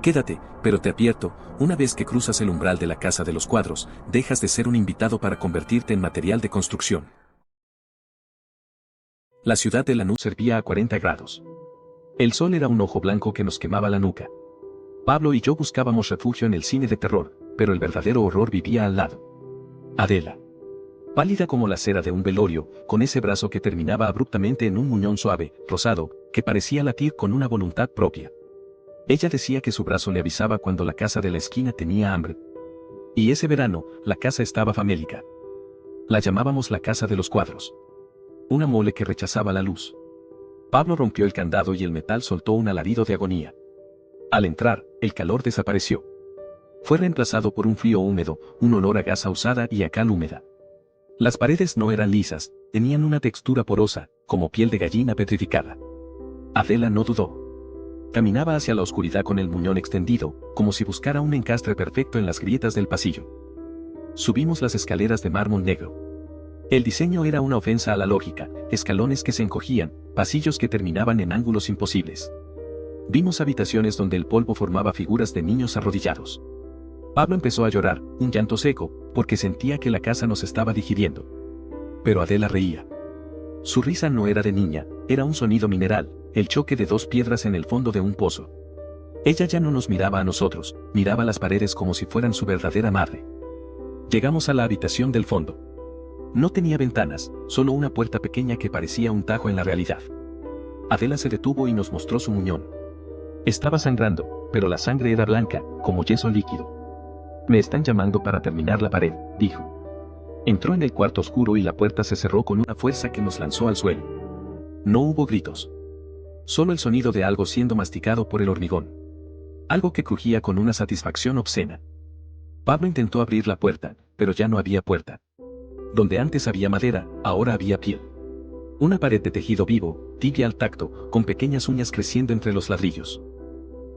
Quédate, pero te advierto, una vez que cruzas el umbral de la casa de los cuadros, dejas de ser un invitado para convertirte en material de construcción. La ciudad de Lanús servía a 40 grados. El sol era un ojo blanco que nos quemaba la nuca. Pablo y yo buscábamos refugio en el cine de terror, pero el verdadero horror vivía al lado. Adela. Pálida como la cera de un velorio, con ese brazo que terminaba abruptamente en un muñón suave, rosado, que parecía latir con una voluntad propia. Ella decía que su brazo le avisaba cuando la casa de la esquina tenía hambre. Y ese verano, la casa estaba famélica. La llamábamos la casa de los cuadros. Una mole que rechazaba la luz. Pablo rompió el candado y el metal soltó un alarido de agonía. Al entrar, el calor desapareció. Fue reemplazado por un frío húmedo, un olor a gasa usada y a cal húmeda. Las paredes no eran lisas, tenían una textura porosa, como piel de gallina petrificada. Adela no dudó. Caminaba hacia la oscuridad con el muñón extendido, como si buscara un encastre perfecto en las grietas del pasillo. Subimos las escaleras de mármol negro. El diseño era una ofensa a la lógica, escalones que se encogían, pasillos que terminaban en ángulos imposibles. Vimos habitaciones donde el polvo formaba figuras de niños arrodillados. Pablo empezó a llorar, un llanto seco, porque sentía que la casa nos estaba digiriendo. Pero Adela reía. Su risa no era de niña, era un sonido mineral, el choque de dos piedras en el fondo de un pozo. Ella ya no nos miraba a nosotros, miraba las paredes como si fueran su verdadera madre. Llegamos a la habitación del fondo. No tenía ventanas, solo una puerta pequeña que parecía un tajo en la realidad. Adela se detuvo y nos mostró su muñón. Estaba sangrando, pero la sangre era blanca, como yeso líquido. Me están llamando para terminar la pared, dijo. Entró en el cuarto oscuro y la puerta se cerró con una fuerza que nos lanzó al suelo. No hubo gritos. Solo el sonido de algo siendo masticado por el hormigón. Algo que crujía con una satisfacción obscena. Pablo intentó abrir la puerta, pero ya no había puerta. Donde antes había madera, ahora había piel. Una pared de tejido vivo, tibia al tacto, con pequeñas uñas creciendo entre los ladrillos.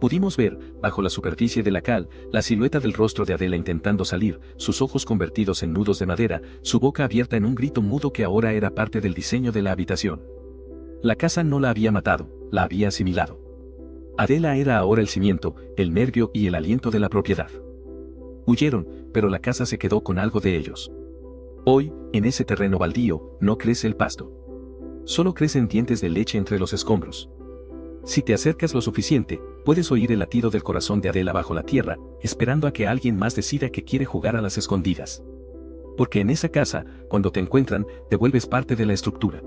Pudimos ver, bajo la superficie de la cal, la silueta del rostro de Adela intentando salir, sus ojos convertidos en nudos de madera, su boca abierta en un grito mudo que ahora era parte del diseño de la habitación. La casa no la había matado, la había asimilado. Adela era ahora el cimiento, el nervio y el aliento de la propiedad. Huyeron, pero la casa se quedó con algo de ellos. Hoy, en ese terreno baldío, no crece el pasto. Solo crecen dientes de leche entre los escombros. Si te acercas lo suficiente, puedes oír el latido del corazón de Adela bajo la tierra, esperando a que alguien más decida que quiere jugar a las escondidas. Porque en esa casa, cuando te encuentran, te vuelves parte de la estructura.